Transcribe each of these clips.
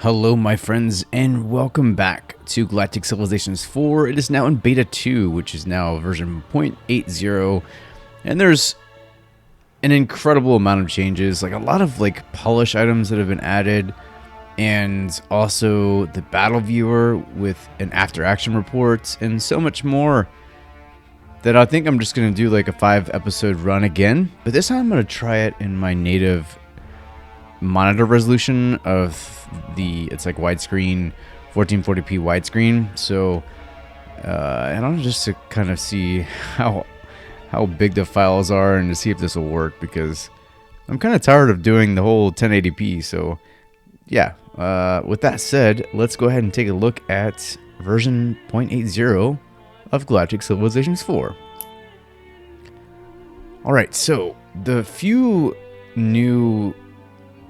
Hello my friends and welcome back to Galactic Civilizations 4. It is now in beta 2, which is now version 0.80, and there's an incredible amount of changes, like a lot of polish items that have been added, and also the battle viewer with an after action report and so much more that I think I'm just going to do like a 5-episode run again, but this time I'm going to try it in my native monitor resolution of it's like widescreen 1440p widescreen. So I don't know, just to kind of see how big the files are and to see if this will work, because I'm kind of tired of doing the whole 1080p. So yeah, with that said, let's go ahead and take a look at version 0.80 of Galactic Civilizations 4. Alright, so the few new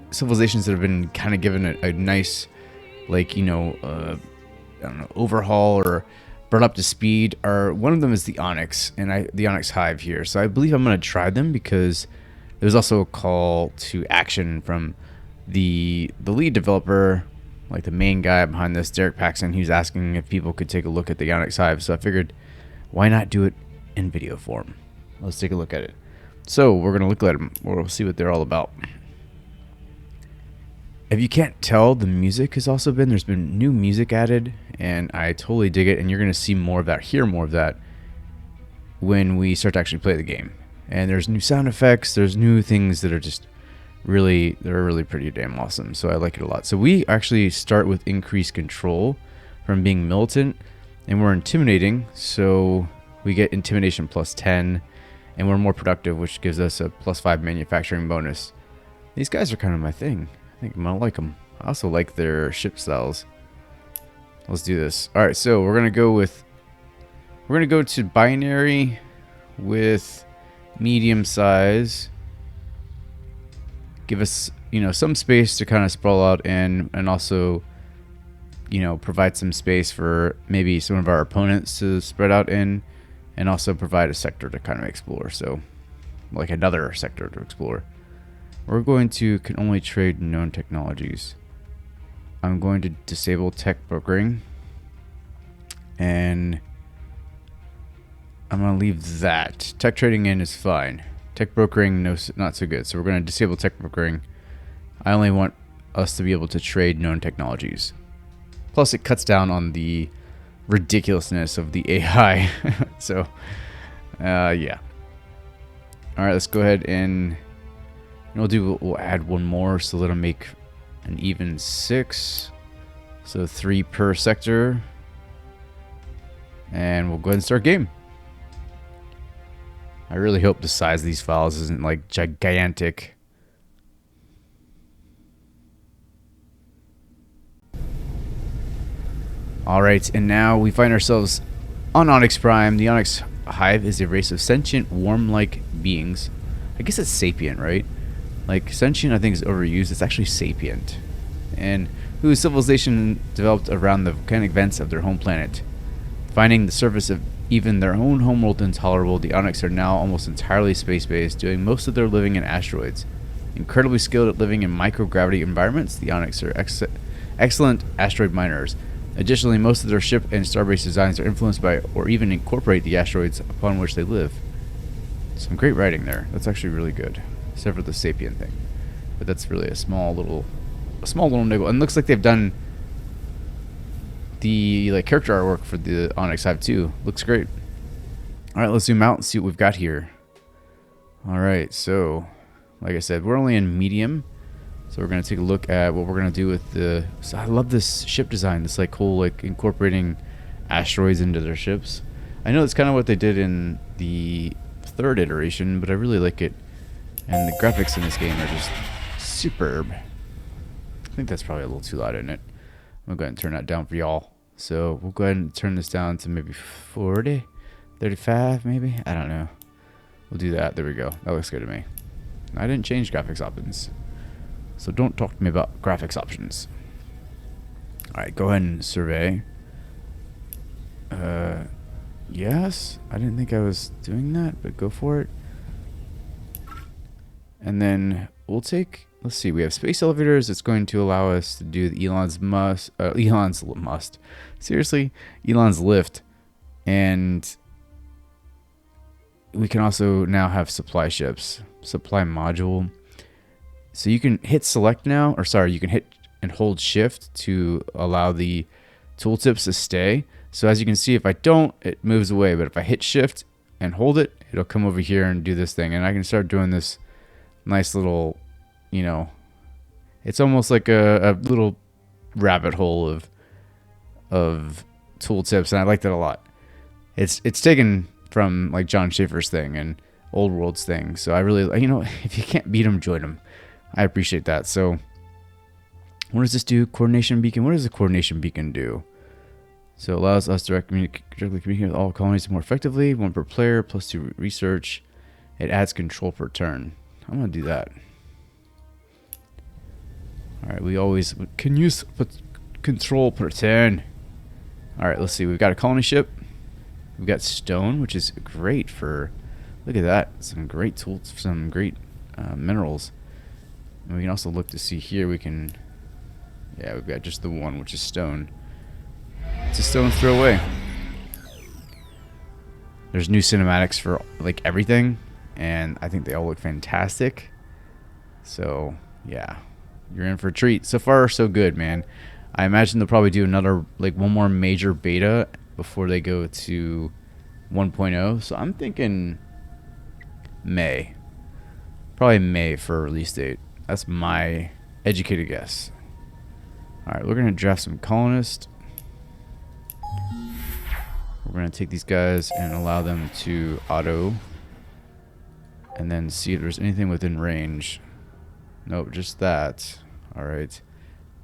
civilizations that have been kind of given a nice, I don't know, overhaul or brought up to speed are, one of them is the Onyx, and the Onyx Hive here. So I believe I'm going to try them because there's also a call to action from the lead developer, like the main guy behind this, Derek Paxson. He was asking if people could take a look at the Onyx Hive, so I figured why not do it in video form. Let's take a look at it. So we're going to look at them. We'll see what they're all about. If you can't tell, the music has also there's been new music added, and I totally dig it, and you're going to see more of that, hear more of that when we start to actually play the game. And there's new sound effects, there's new things that are just really pretty damn awesome, so I like it a lot. So we actually start with increased control from being militant, and we're intimidating, so we get intimidation plus 10, and we're more productive, which gives us a plus 5 manufacturing bonus. These guys are kind of my thing. I think I'm gonna like them. I also like their ship styles. Let's do this. All right, so we're gonna go to binary with medium size. Give us, some space to kind of sprawl out in, and also, provide some space for maybe some of our opponents to spread out in, and also provide a sector to kind of explore. So, like another sector to explore. We're going to can only trade known technologies. I'm going to disable tech brokering, and I'm going to leave that. Tech trading in is fine. Tech brokering, no, not so good. So we're going to disable tech brokering. I only want us to be able to trade known technologies. Plus, it cuts down on the ridiculousness of the AI. So, yeah. All right, let's go ahead and we'll add one more, so that'll make an even 6. So 3 per sector. And we'll go ahead and start game. I really hope the size of these files isn't like gigantic. Alright, and now we find ourselves on Onyx Prime. The Onyx Hive is a race of sentient, worm-like beings. I guess it's sapient, right? Like, sentient I think is overused. It's actually sapient. And whose civilization developed around the volcanic vents of their home planet. Finding the surface of even their own homeworld intolerable, the Onyx are now almost entirely space-based, doing most of their living in asteroids. Incredibly skilled at living in microgravity environments, the Onyx are excellent asteroid miners. Additionally, most of their ship and starbase designs are influenced by or even incorporate the asteroids upon which they live. Some great writing there. That's actually really good. Except for the sapient thing, but that's really a small little niggle. And it looks like they've done the character artwork for the Onyx Hive too. Looks great. All right, let's zoom out and see what we've got here. All right, so like I said, we're only in medium, so we're gonna take a look at what we're gonna do with the. So I love this ship design. This whole incorporating asteroids into their ships. I know that's kind of what they did in the 3rd iteration, but I really like it. And the graphics in this game are just superb. I think that's probably a little too loud, isn't it? I'm going to go ahead and turn that down for y'all. So we'll go ahead and turn this down to maybe 40, 35 maybe? I don't know. We'll do that. There we go. That looks good to me. I didn't change graphics options, so don't talk to me about graphics options. Alright, go ahead and survey. Yes? I didn't think I was doing that, but go for it. And then we'll take let's see. We have space elevators. It's going to allow us to do the Elon's must. Seriously, Elon's lift, and we can also now have supply ships, supply module. So you can hit select now, or sorry, you can hit and hold shift to allow the tooltips to stay. So as you can see, if I don't, it moves away. But if I hit shift and hold it, it'll come over here and do this thing. And I can start doing this nice little, you know, it's almost like a little rabbit hole of tooltips. And I like that a lot. It's taken from like John Schaefer's thing and Old World's thing. So I really, you know, if you can't beat them, join them. I appreciate that. So what does this do? Coordination beacon. What does the coordination beacon do? So it allows us to directly communicate with all colonies more effectively. 1 per player, +2 research. It adds control per turn. I'm going to do that. Alright, we always can use control per turn. Alright, let's see. We've got a colony ship. We've got stone, which is great for... Look at that. Some great tools, some great minerals. And we can also look to see here. We can... Yeah, we've got just the one, which is stone. It's a stone throw away. There's new cinematics for like everything, and I think they all look fantastic. So yeah, you're in for a treat. So far, so good, man. I imagine they'll probably do another, like one more major beta before they go to 1.0. So I'm thinking May. Probably May for a release date. That's my educated guess. Alright, we're going to draft some colonists. We're going to take these guys and allow them to auto. And then see if there's anything within range. Nope, just that. Alright.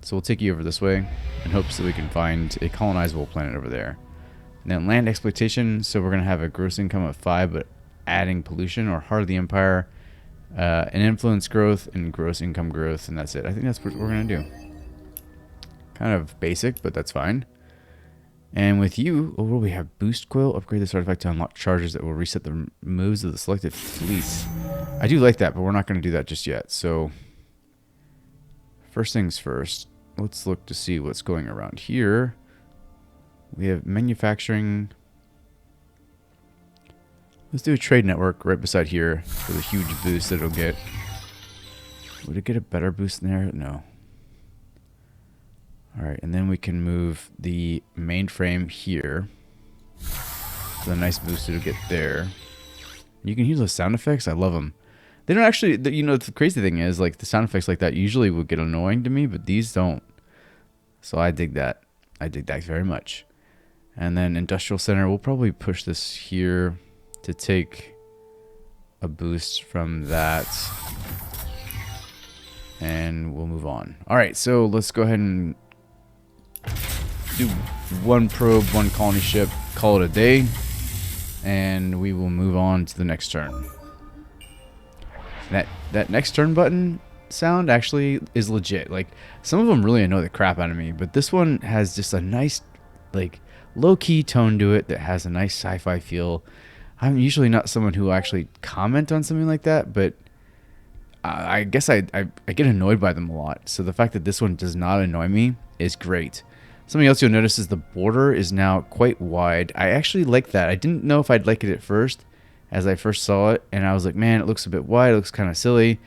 So we'll take you over this way in hopes that we can find a colonizable planet over there. And then land exploitation. So we're going to have a gross income of 5, but adding pollution or heart of the empire. An influence growth and gross income growth. And that's it. I think that's what we're going to do. Kind of basic, but that's fine. And with you, what do we have? Boost coil. Upgrade this artifact to unlock charges that will reset the moves of the selected fleet. I do like that, but we're not going to do that just yet. So, first things first. Let's look to see what's going around here. We have manufacturing. Let's do a trade network right beside here for the huge boost that it'll get. Would it get a better boost in there? No. Alright, and then we can move the mainframe here. So a nice boost it'll get there. You can use those sound effects. I love them. They don't actually, you know, the crazy thing is, like, the sound effects like that usually would get annoying to me, but these don't. So I dig that. I dig that very much. And then Industrial Center, we'll probably push this here to take a boost from that. And we'll move on. Alright, so let's go ahead and do 1 probe, 1 colony ship, call it a day, and we will move on to the next turn. That next turn button sound actually is legit. Like, some of them really annoy the crap out of me, but this one has just a nice, like, low-key tone to it that has a nice sci-fi feel. I'm usually not someone who will actually comment on something like that, but I guess I get annoyed by them a lot. So the fact that this one does not annoy me is great. Something else you'll notice is the border is now quite wide. I actually like that. I didn't know if I'd like it at first, as I first saw it, and I was like, man, it looks a bit wide, it looks kind of silly.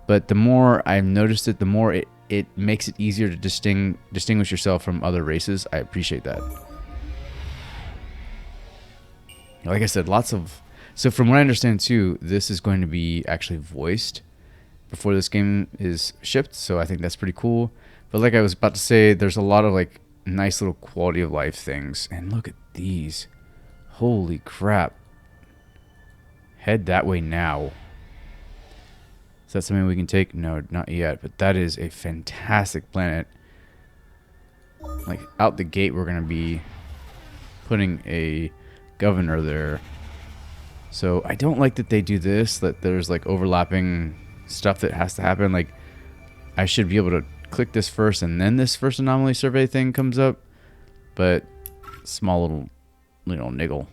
But the more I've noticed it, the more it makes it easier to distinguish yourself from other races. I appreciate that. Like I said, lots of... So from what I understand too, this is going to be actually voiced before this game is shipped, so I think that's pretty cool. But like I was about to say, there's a lot of like nice little quality of life things. And look at these. Holy crap. Head that way now. Is that something we can take? No, not yet. But that is a fantastic planet. Like, out the gate, we're going to be putting a governor there. So, I don't like that they do this, that there's, like, overlapping stuff that has to happen. Like, I should be able to click this first, and then this first anomaly survey thing comes up. But, small little niggle.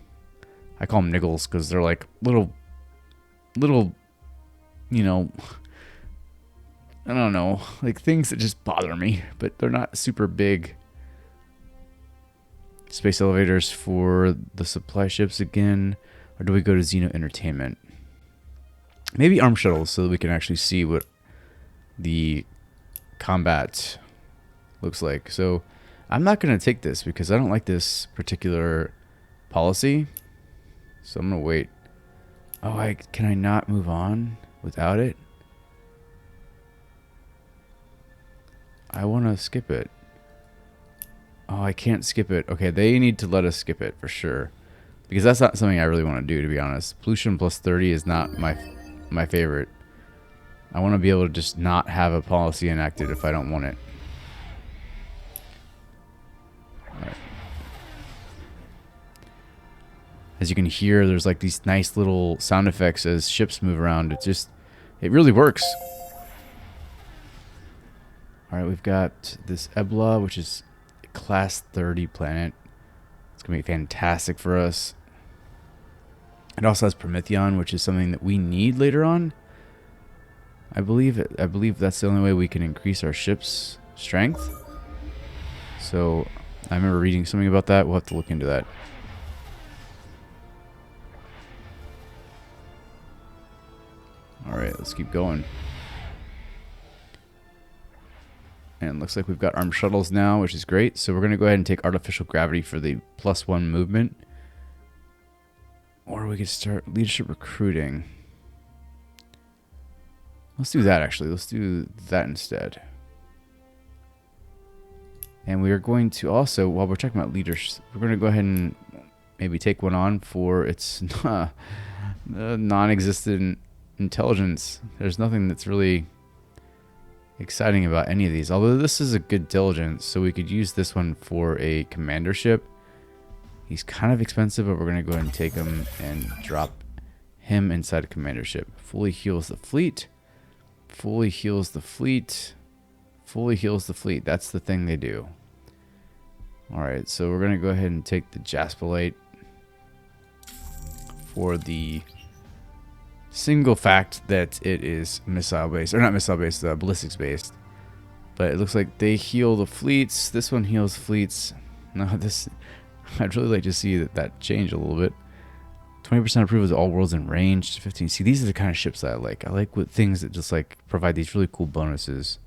I call them niggles because they're, like, little, you know, I don't know, like things that just bother me, but they're not super big. Space elevators for the supply ships again, or do we go to Xeno Entertainment? Maybe arm shuttles so that we can actually see what the combat looks like. So I'm not going to take this because I don't like this particular policy. So I'm going to wait. Oh, can I not move on without it? I want to skip it. Oh, I can't skip it. Okay, they need to let us skip it for sure. Because that's not something I really want to do, to be honest. Pollution plus 30 is not my favorite. I want to be able to just not have a policy enacted if I don't want it. Alright. As you can hear, there's like these nice little sound effects as ships move around. It really works. Alright, we've got this Ebla, which is a class 30 planet. It's going to be fantastic for us. It also has Prometheon, which is something that we need later on. I believe that's the only way we can increase our ship's strength. So I remember reading something about that. We'll have to look into that. Alright, let's keep going. And it looks like we've got armed shuttles now, which is great. So we're going to go ahead and take artificial gravity for the +1 movement. Or we could start leadership recruiting. Let's do that, actually. Let's do that instead. And we are going to also, while we're talking about leaders, we're going to go ahead and maybe take one on for its non-existent intelligence. There's nothing that's really exciting about any of these. Although this is a good diligence, so we could use this one for a commander ship. He's kind of expensive, but we're going to go ahead and take him and drop him inside a commander ship. Fully heals the fleet. Fully heals the fleet. Fully heals the fleet. That's the thing they do. Alright, so we're going to go ahead and take the Jaspalate for the single fact that it is missile based, or not missile based, ballistics based. But it looks like they heal the fleets. This one heals fleets. No, this, I'd really like to see that change a little bit. 20% approval to all worlds in range. 15. See, these are the kind of ships that I like. I like with things that just like provide these really cool bonuses.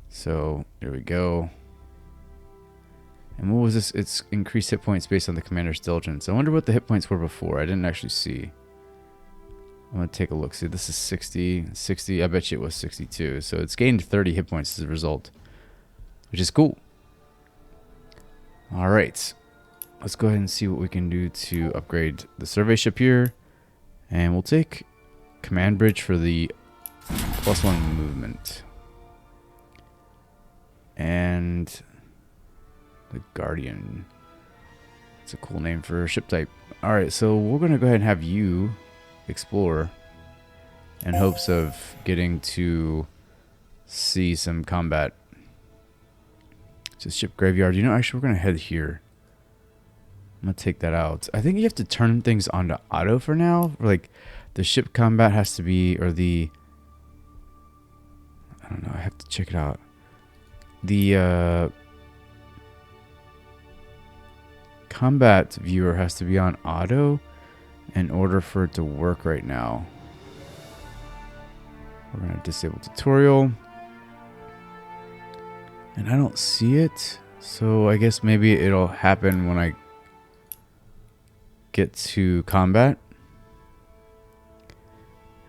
So there we go. And what was this? It's increased hit points based on the commander's diligence. I wonder what the hit points were before. I didn't actually see. I'm going to take a look. See, this is 60. 60. I bet you it was 62. So it's gained 30 hit points as a result, which is cool. All right. Let's go ahead and see what we can do to upgrade the survey ship here. And we'll take command bridge for the +1 movement. And the Guardian. It's a cool name for a ship type. Alright, so we're going to go ahead and have you explore in hopes of getting to see some combat. It's a ship graveyard. You know, actually, we're going to head here. I'm going to take that out. I think you have to turn things onto auto for now. Like, the ship combat has to be, or the... I don't know, I have to check it out. The combat viewer has to be on auto in order for it to work right now. We're going to disable tutorial. And I don't see it. So I guess maybe it'll happen when I get to combat.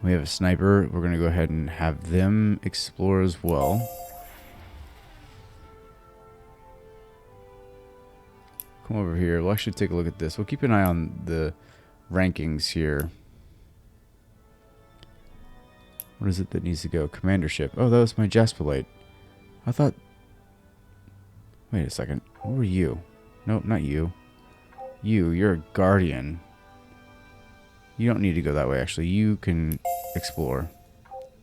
We have a sniper. We're going to go ahead and have them explore as well. Come over here. We'll actually take a look at this. We'll keep an eye on the rankings here. What is it that needs to go? Commander ship. Oh, that was my Jaspalate. I thought... Wait a second. What were you? Nope, not you. You're a Guardian. You don't need to go that way, actually. You can explore.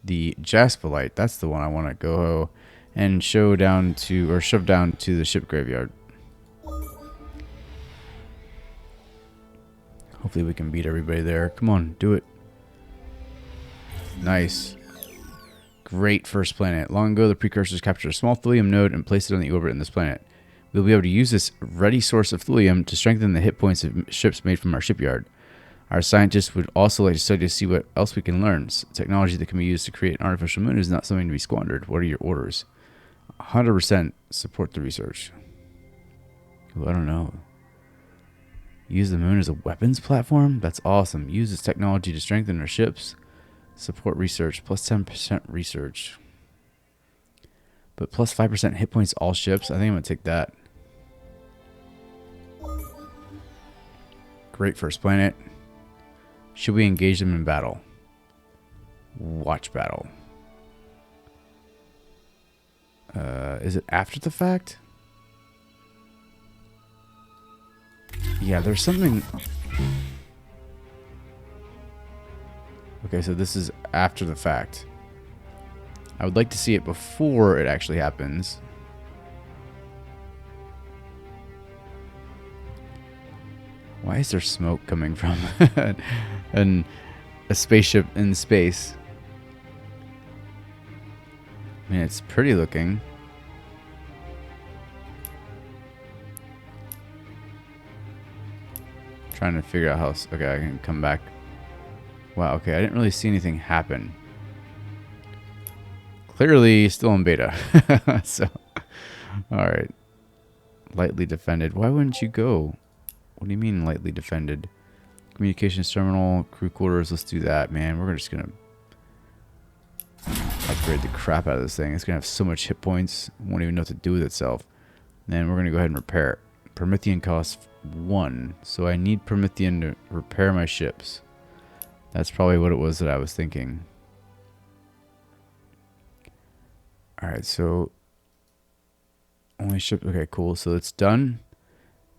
The Jaspalate. That's the one I want to go and shove down to the ship graveyard. Hopefully we can beat everybody there. Come on, do it. Nice. Great first planet. Long ago, the precursors captured a small thulium node and placed it on the orbit in this planet. We'll be able to use this ready source of thulium to strengthen the hit points of ships made from our shipyard. Our scientists would also like to study to see what else we can learn. Technology that can be used to create an artificial moon is not something to be squandered. What are your orders? 100% support the research. Ooh, I don't know. Use the moon as a weapons platform? That's awesome. Use this technology to strengthen our ships. Support research. Plus 10% research. But plus 5% hit points all ships. I think I'm going to take that. Great first planet. Should we engage them in battle? Watch battle. Is it after the fact? Yeah, there's something... Okay, so this is after the fact. I would like to see it before it actually happens. Why is there smoke coming from and a spaceship in space? I mean, it's pretty looking. Trying to figure out how... Okay, I can come back. Wow, okay, I didn't really see anything happen. Clearly still in beta. So, alright. Lightly defended. Why wouldn't you go? What do you mean lightly defended? Communications terminal, crew quarters, let's do that, man. We're just gonna upgrade the crap out of this thing. It's gonna have so much hit points, won't even know what to do with itself. Then we're gonna go ahead and repair it. Promethean costs 1, so I need Promethean to repair my ships. That's probably what it was that I was thinking. Alright, so only ship. Okay, cool. So it's done.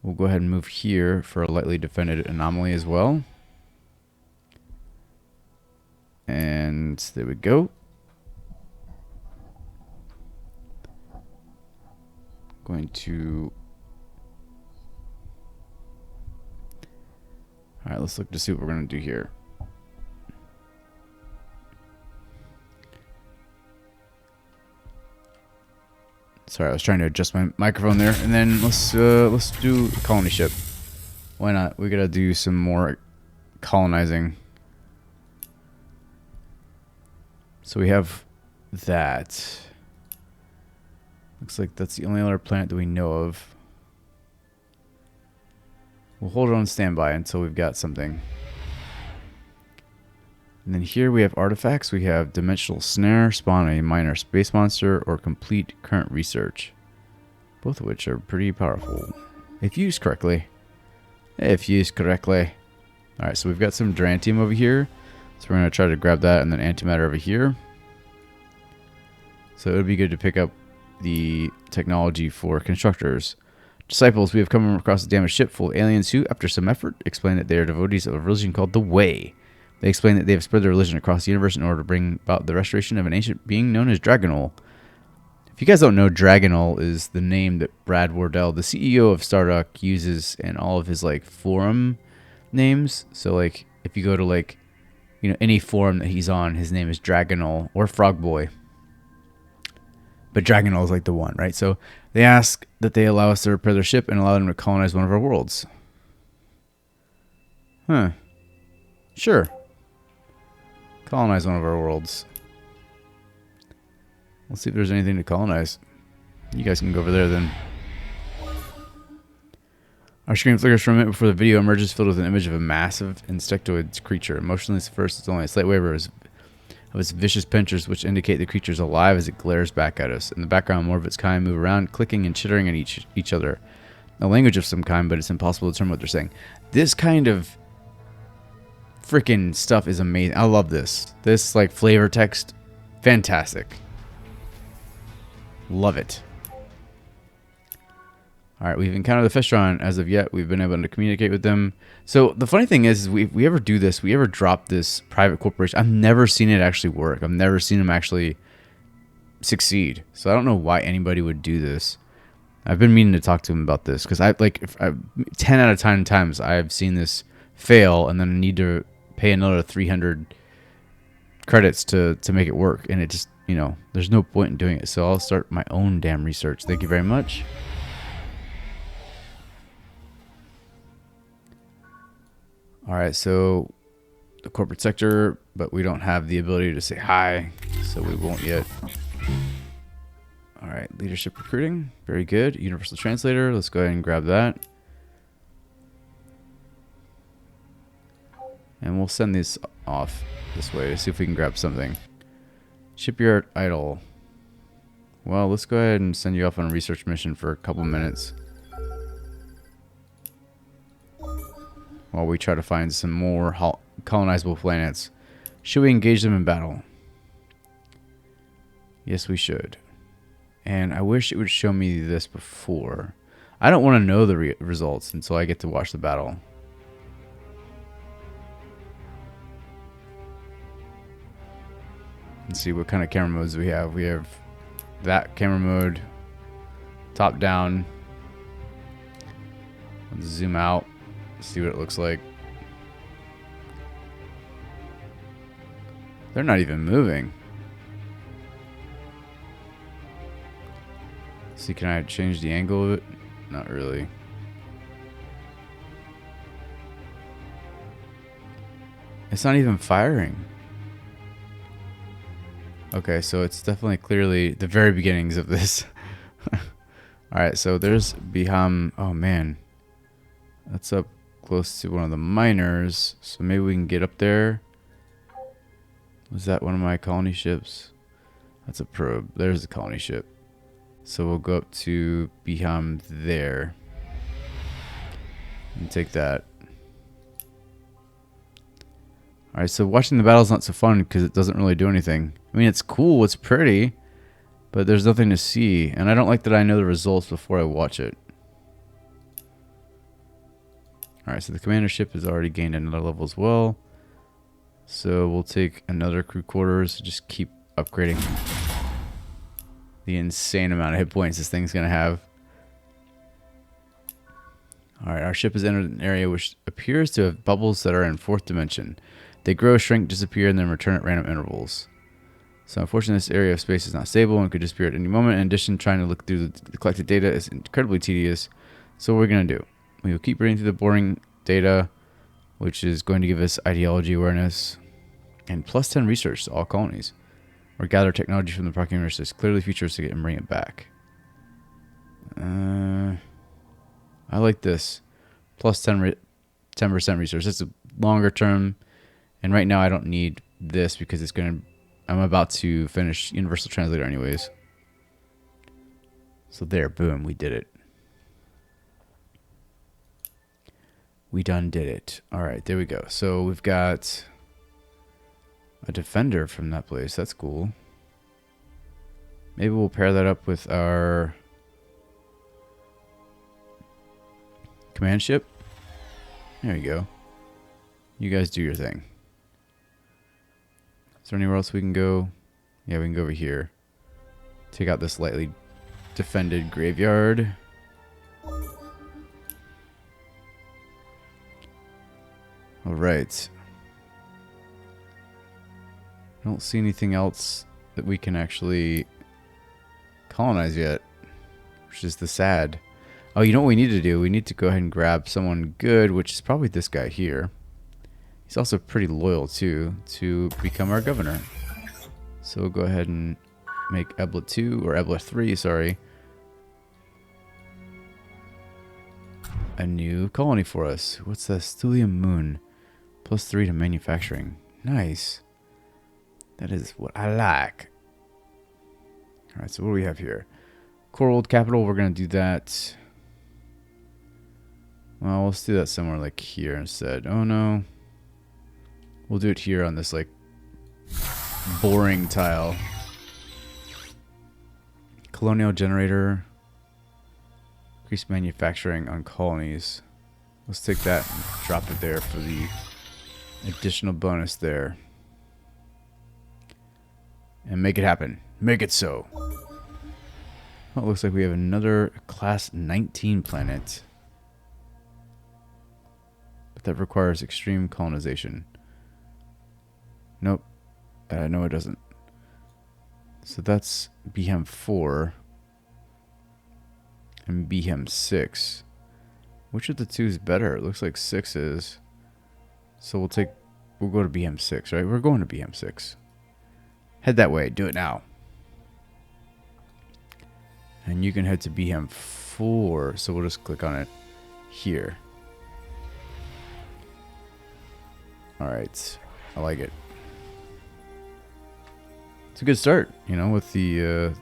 We'll go ahead and move here for a lightly defended anomaly as well. And there we go. Going to... Alright, let's look to see what we're going to do here. Sorry, I was trying to adjust my microphone there. And then let's do a colony ship. Why not? We gotta do some more colonizing. So we have that. Looks like that's the only other planet that we know of. We'll hold it on standby until we've got something. And then here we have artifacts. We have Dimensional Snare, spawn a minor space monster, or complete current research. Both of which are pretty powerful. If used correctly. If used correctly. Alright, so we've got some Durantium over here. So we're going to try to grab that, and then antimatter over here. So it would be good to pick up the technology for constructors. Disciples, we have come across a damaged ship full of aliens who, after some effort, explain that they are devotees of a religion called the Way. They explain that they have spread their religion across the universe in order to bring about the restoration of an ancient being known as Dragonol. If you guys don't know, Dragonol is the name that Brad Wardell, the CEO of Stardock, uses in all of his like forum names. So like if you go to like, you know, any forum that he's on, his name is Dragonol or Frogboy. But Dragonol is like the one, right? So they ask that they allow us to repair their ship and allow them to colonize one of our worlds. Huh. Sure. Colonize one of our worlds. Let's see if there's anything to colonize. You guys can go over there then. Our screen flickers for a minute before the video emerges, filled with an image of a massive insectoid creature. Motionless at first, it's only a slight waver of its vicious pinchers, which indicate the creature is alive as it glares back at us. In the background, more of its kind move around, clicking and chittering at each other. A language of some kind, but it's impossible to determine what they're saying. This kind of freaking stuff is amazing. I love this. This like flavor text, fantastic. Love it. Alright, we've encountered the Festron. As of yet, we've been able to communicate with them. So the funny thing is we ever do this, we ever drop this private corporation, I've never seen it actually work. I've never seen them actually succeed. So I don't know why anybody would do this. I've been meaning to talk to them about this because 10 out of 10 times I've seen this fail and then I need to pay another $300 credits to make it work, and it just, you know, there's no point in doing it. So I'll start my own damn research. Thank you very much. All right, so the corporate sector, but we don't have the ability to say hi, so we won't yet. All right, leadership recruiting, very good. Universal translator, let's go ahead and grab that. And we'll send this off this way to see if we can grab something. Shipyard idle. Well, let's go ahead and send you off on a research mission for a couple minutes while we try to find some more colonizable planets. Should we engage them in battle? Yes, we should. And I wish it would show me this before. I don't want to know the results until I get to watch the battle. Let's see what kind of camera modes we have. We have that camera mode, top down. Let's zoom out, see what it looks like. They're not even moving. See, can I change the angle of it? Not really. It's not even firing. Okay, so it's definitely clearly the very beginnings of this. Alright, so there's Biham. Oh man. That's up close to one of the miners. So maybe we can get up there. Was that one of my colony ships? That's a probe. There's the colony ship. So we'll go up to Biham there. And take that. Alright, so watching the battle's not so fun because it doesn't really do anything. I mean, it's cool, it's pretty, but there's nothing to see. And I don't like that I know the results before I watch it. Alright, so the commander ship has already gained another level as well. So we'll take another crew quarters, just keep upgrading the insane amount of hit points this thing's going to have. Alright, our ship has entered an area which appears to have bubbles that are in 4th dimension. They grow, shrink, disappear, and then return at random intervals. So unfortunately, this area of space is not stable and could disappear at any moment. In addition, trying to look through the collected data is incredibly tedious. So what we're going to do, we will keep reading through the boring data, which is going to give us ideology awareness and plus 10 research to all colonies. Or gather technology from the proximity universe is clearly futuristic and bring it back. I like this. Plus 10% research. That's a longer term. And right now I don't need this because it's going to... I'm about to finish Universal Translator anyways. So there, boom, we did it. We done did it. Alright, there we go. So we've got a defender from that place. That's cool. Maybe we'll pair that up with our command ship. There you go. You guys do your thing. Is there anywhere else we can go? Yeah, we can go over here. Take out this lightly defended graveyard. Alright. I don't see anything else that we can actually colonize yet, which is the sad. Oh, you know what we need to do? We need to go ahead and grab someone good, which is probably this guy here. He's also pretty loyal too, to become our governor. So we'll go ahead and make Ebla 2, or Ebla 3, sorry, a new colony for us. What's the Stellium Moon? +3 to manufacturing. Nice. That is what I like. Alright, so what do we have here? Core World Capital, we're going to do that. Well, let's do that somewhere like here instead. Oh no. We'll do it here on this like boring tile. Colonial generator. Increase manufacturing on colonies. Let's take that and drop it there for the additional bonus there. And make it happen. Make it so. Well, it looks like we have another class 19 planet. But that requires extreme colonization. Nope. that. No, it doesn't. So that's BHEM 4 and BHEM 6. Which of the two is better? It looks like 6 is. So we'll go to BHEM 6, right? We're going to BHEM 6. Head that way. Do it now. And you can head to BHEM 4. So we'll just click on it here. Alright. I like it. It's a good start, you know, with the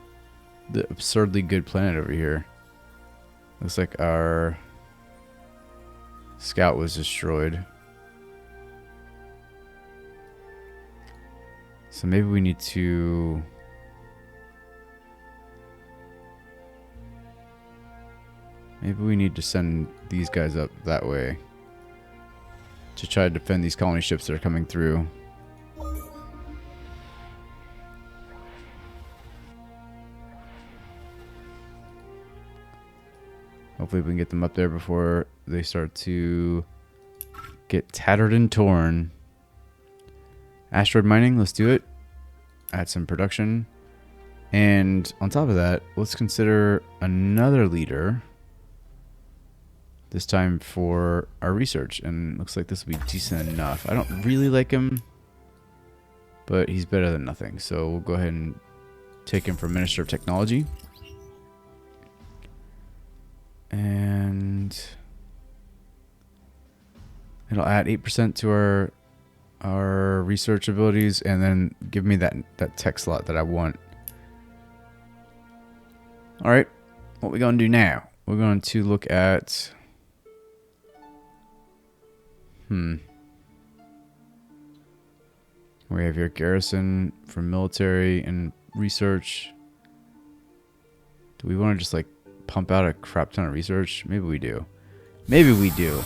absurdly good planet over here. Looks like our scout was destroyed. So maybe we need to... Maybe we need to send these guys up that way to try to defend these colony ships that are coming through. Hopefully we can get them up there before they start to get tattered and torn. Asteroid mining, let's do it. Add some production. And on top of that, let's consider another leader. This time for our research. And looks like this will be decent enough. I don't really like him, but he's better than nothing. So we'll go ahead and take him for Minister of Technology. And it'll add 8% to our research abilities, and then give me that tech slot that I want. All right, what we gonna do now? We're going to look at we have your garrison for military and research. Do we want to just like pump out a crap ton of research? Maybe we do. Maybe we do.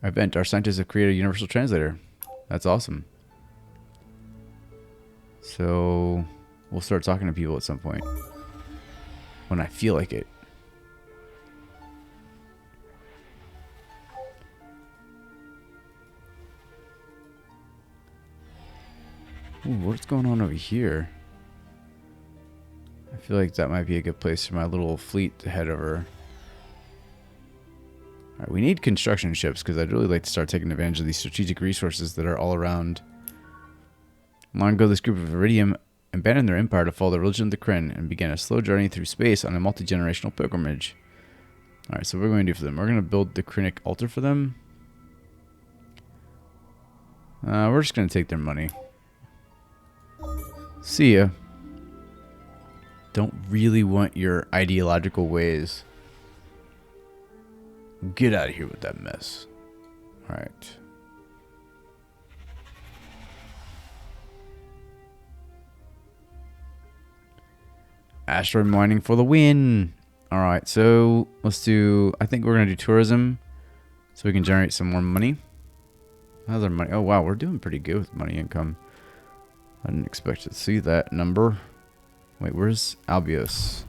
Event. Our scientists have created a universal translator. That's awesome. So we'll start talking to people at some point when I feel like it. Ooh, what's going on over here? I feel like that might be a good place for my little fleet to head over. Alright, we need construction ships because I'd really like to start taking advantage of these strategic resources that are all around. Long ago, this group of Iridium abandoned their empire to follow the religion of the Kryn and began a slow journey through space on a multi-generational pilgrimage. Alright, so what we're going to do for them? We're going to build the Krynic altar for them. We're just going to take their money. See ya. Don't really want your ideological ways. Get out of here with that mess. Alright. Asteroid mining for the win. Alright, so let's do... I think we're going to do tourism so we can generate some more money. How's our money? Oh, wow, we're doing pretty good with money income. I didn't expect to see that number. Wait, where's Albios?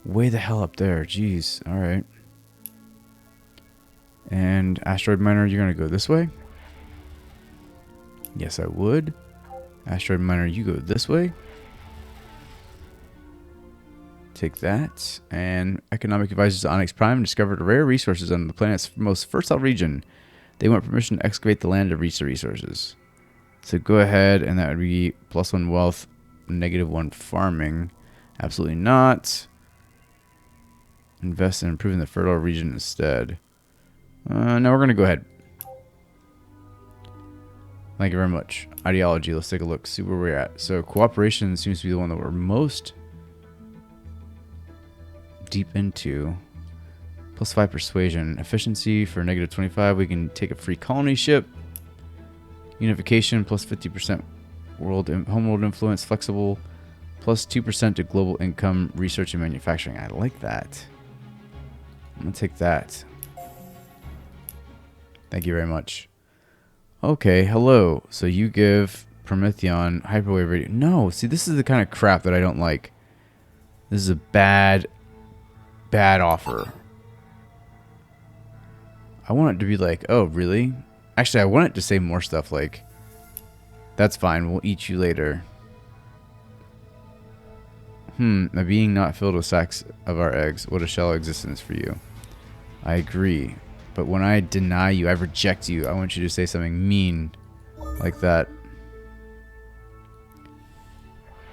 Way the hell up there. Jeez. Alright. And Asteroid Miner, you're going to go this way? Yes, I would. Asteroid Miner, you go this way. Take that. And Economic Advisors to Onyx Prime discovered rare resources on the planet's most fertile region. They want permission to excavate the land to reach the resources. So go ahead, and that would be +1 wealth, -1 farming. Absolutely not. Invest in improving the fertile region instead. No, we're going to go ahead. Thank you very much. Ideology, let's take a look, see where we're at. So cooperation seems to be the one that we're most deep into. +5 persuasion. Efficiency for -25. We can take a free colony ship. Unification +50% homeworld influence. Flexible +2% to global income, research and manufacturing. I like that. I'm going to take that. Thank you very much. Okay, hello. So you give Prometheon hyperwave radio. No, see, this is the kind of crap that I don't like. This is a bad offer. I want it to be like, oh, really? Actually, I want it to say more stuff like, That's fine. We'll eat you later. A being not filled with sacks of our eggs. What a shallow existence for you. I agree. But when I deny you, I reject you. I want you to say something mean like that.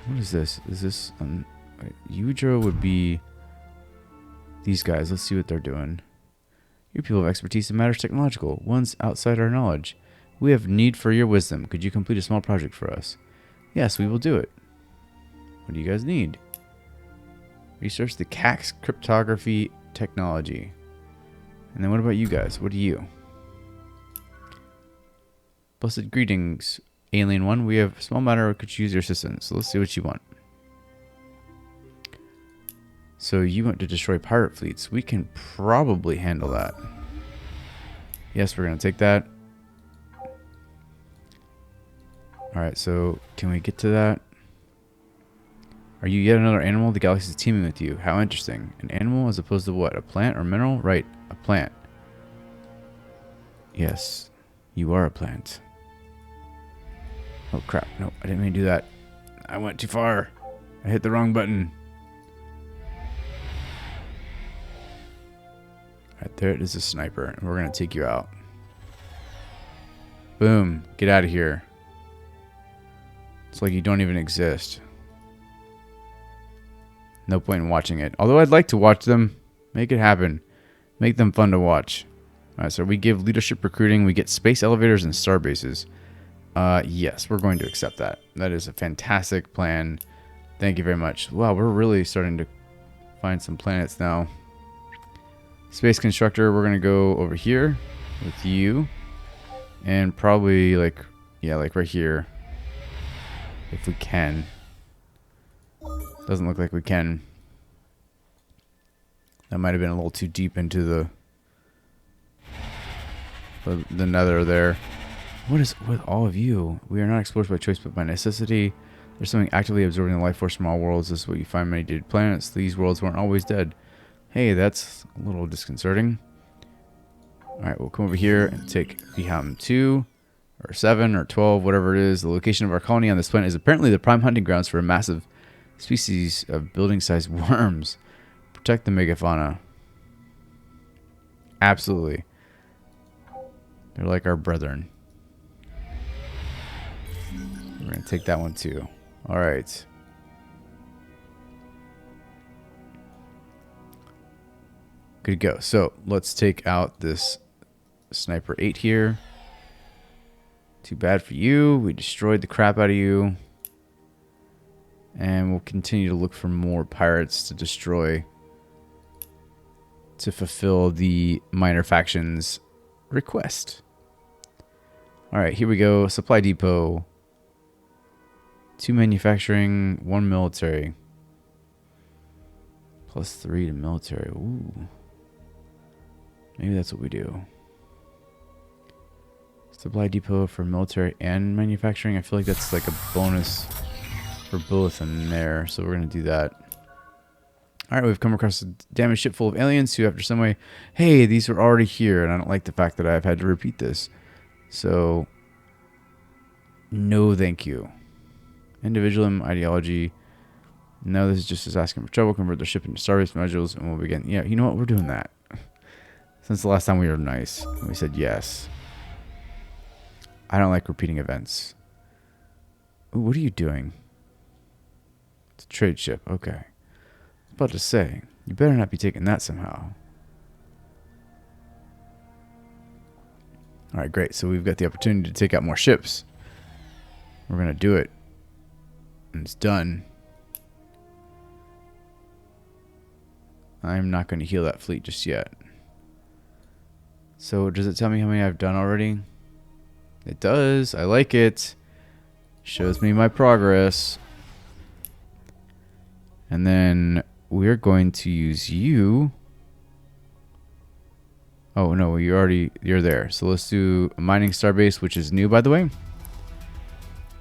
What is this? Is this... Udro would be... These guys. Let's see what they're doing. Your people have expertise in matters technological. One's outside our knowledge. We have need for your wisdom. Could you complete a small project for us? Yes, we will do it. What do you guys need? Research the CAX cryptography technology. And then what about you guys? What are you? Blessed greetings, Alien One. We have a small matter we could use your assistance. So let's see what you want. So you want to destroy pirate fleets. We can probably handle that. Yes, we're going to take that. Alright, so can we get to that? Are you yet another animal? The galaxy is teeming with you. How interesting. An animal as opposed to what? A plant or mineral? Right, a plant. Yes, you are a plant. Oh crap, no, I didn't mean to do that. I went too far. I hit the wrong button. Alright, there it is, a sniper. And we're going to take you out. Boom, get out of here. It's like you don't even exist. No point in watching it. Although I'd like to watch them. Make it happen. Make them fun to watch. Alright, so we give leadership recruiting. We get space elevators and star bases. Yes, we're going to accept that. That is a fantastic plan. Thank you very much. Wow, we're really starting to find some planets now. Space constructor, we're going to go over here with you. And probably like, yeah, like right here. If we can. Doesn't look like we can. That might have been a little too deep into the nether there. What is with all of you? We are not explorers by choice but by necessity. There's something actively absorbing the life force from all worlds. This is what you find many dead planets. These worlds weren't always dead. Hey, that's a little disconcerting. Alright, we'll come over here and take V0.2 or 7 or 12, whatever it is. The location of our colony on this planet is apparently the prime hunting grounds for a massive species of building-sized worms. Protect the megafauna. Absolutely. They're like our brethren. We're going to take that one too. Alright. Good to go. So, let's take out this Sniper 8 here. Too bad for you. We destroyed the crap out of you. And we'll continue to look for more pirates to destroy to fulfill the minor factions request. Alright, here we go. Supply depot. 2 manufacturing, 1 military. +3 to military. Ooh. Maybe that's what we do. Supply depot for military and manufacturing. I feel like that's like a bonus for both in there. So we're going to do that. Alright, we've come across a damaged ship full of aliens who, after some way, hey, these were already here, and I don't like the fact that I've had to repeat this. So, no thank you. Individualism, ideology. No, this is just us asking for trouble. Convert their ship into starbase modules, and we'll begin. Yeah, you know what? We're doing that. Since the last time we were nice, and we said yes. I don't like repeating events. Ooh, what are you doing? It's a trade ship. Okay. About to say, you better not be taking that somehow. Alright, great. So we've got the opportunity to take out more ships. We're going to do it. And it's done. I'm not going to heal that fleet just yet. So does it tell me how many I've done already? It does. I like it. Shows me my progress. And then we're going to use you. Oh, no, you're there. So let's do a mining starbase, which is new, by the way.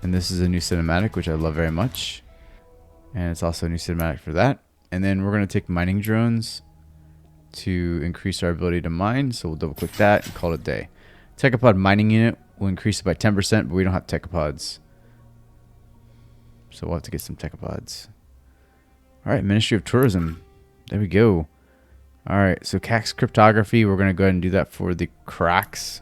And this is a new cinematic, which I love very much. And it's also a new cinematic for that. And then we're going to take mining drones to increase our ability to mine. So we'll double click that and call it a day. Techopod mining unit will increase it by 10%, but we don't have techopods. So we'll have to get some techapods. Alright, Ministry of Tourism. There we go. Alright, so Cax Cryptography, we're going to go ahead and do that for the cracks.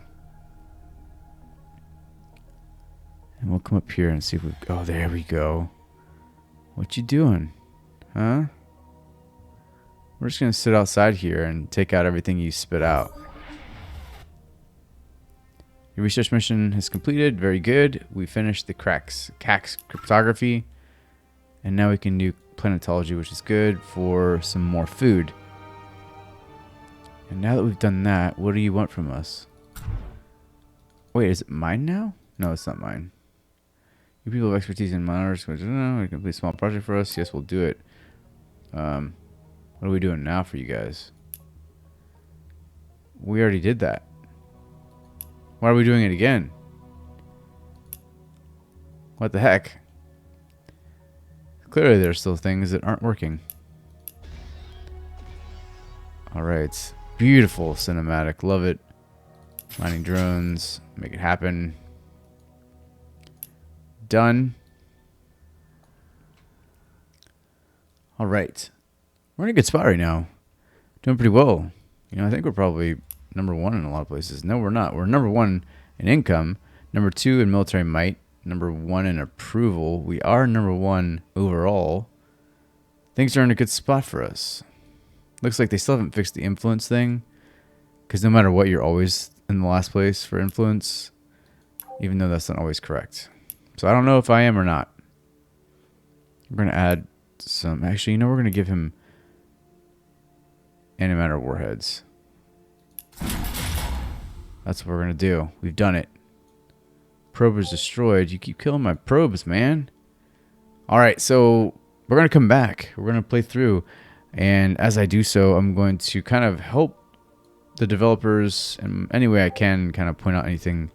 And we'll come up here and see if we... Oh, there we go. What you doing? Huh? We're just going to sit outside here and take out everything you spit out. Your research mission is completed. Very good. We finished the Cax Cryptography. And now we can do Planetology, which is good for some more food. And now that we've done that, what do you want from us? Wait, is it mine now? No, it's not mine. You people have expertise in miners. We can complete a small project for us. Yes, we'll do it. What are we doing now for you guys? We already did that. Why are we doing it again? What the heck? Clearly there's still things that aren't working. Alright. Beautiful cinematic. Love it. Mining drones. Make it happen. Done. Alright. We're in a good spot right now. Doing pretty well. You know, I think we're probably #1 in a lot of places. No, we're not. We're #1 in income. #2 in military might. #1 in approval. We are #1 overall. Things are in a good spot for us. Looks like they still haven't fixed the influence thing. Because no matter what, you're always in the last place for influence. Even though that's not always correct. So I don't know if I am or not. We're going to add some... Actually, you know, we're going to give him antimatter warheads. That's what we're going to do. We've done it. Probe is destroyed. You keep killing my probes, man. Alright, so we're going to come back. We're going to play through. And as I do so, I'm going to kind of help the developers in any way I can, kind of point out anything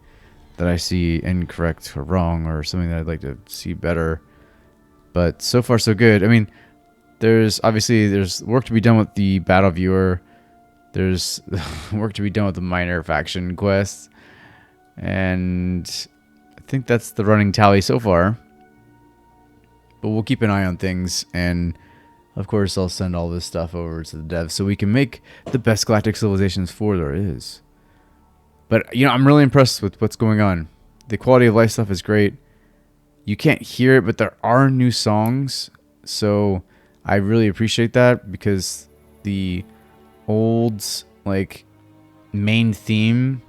that I see incorrect or wrong or something that I'd like to see better. But so far so good. I mean, there's work to be done with the battle viewer. There's work to be done with the minor faction quests. And I think that's the running tally so far. But we'll keep an eye on things, and of course I'll send all this stuff over to the devs so we can make the best Galactic Civilizations 4 there is. But, you know, I'm really impressed with what's going on. The quality of life stuff is great. You can't hear it, but there are new songs. So I really appreciate that, because the old, like, main theme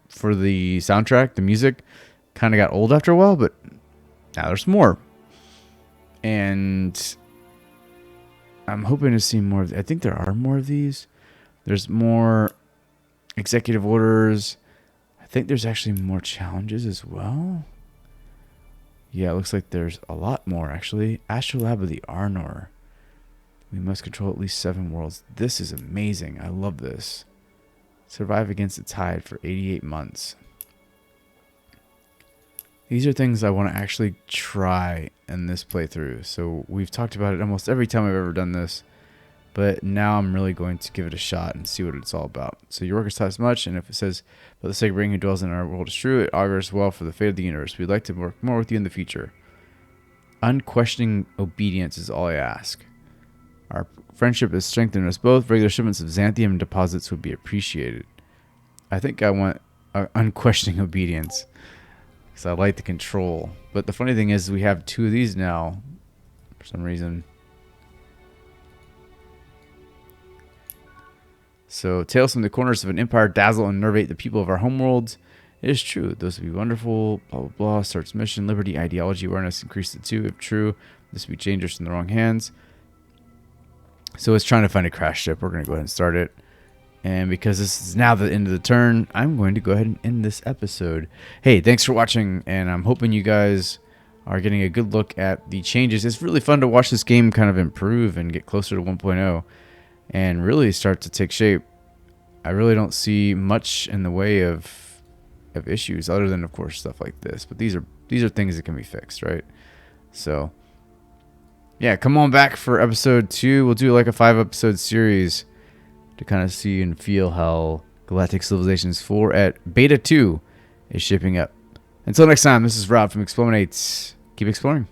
for the soundtrack, the music, kind of got old after a while, but now there's more. And I'm hoping to see more. I think there are more of these. There's more executive orders. I think there's actually more challenges as well. Yeah, it looks like there's a lot more, actually. Astrolab of the Arnor. We must control at least 7 worlds. This is amazing. I love this. Survive against the tide for 88 months. These are things I want to actually try in this playthrough. So we've talked about it almost every time I've ever done this. But now I'm really going to give it a shot and see what it's all about. So your work is taught as much, and if it says, but the sake of bringing who dwells in our world is true, it augurs well for the fate of the universe. We'd like to work more with you in the future. Unquestioning obedience is all I ask. Our friendship has strengthened us both. Regular shipments of xanthium deposits would be appreciated. I think I want unquestioning obedience, because I like the control. But the funny thing is we have 2 of these now for some reason. So, tales from the corners of an empire dazzle and nervate the people of our homeworlds. It is true. Those would be wonderful. Blah, blah, blah. Starts mission. Liberty, ideology, awareness increase to 2. If true, this would be dangerous in the wrong hands. So, it's trying to find a crash ship. We're going to go ahead and start it. And because this is now the end of the turn, I'm going to go ahead and end this episode. Hey, thanks for watching. And I'm hoping you guys are getting a good look at the changes. It's really fun to watch this game kind of improve and get closer to 1.0. And really start to take shape. I really don't see much in the way of issues, other than, of course, stuff like this. But these are things that can be fixed, right? So, yeah, come on back for episode 2. We'll do like a 5-episode series to kind of see and feel how Galactic Civilizations 4 at Beta 2 is shaping up. Until next time, this is Rob from eXplore. Keep exploring.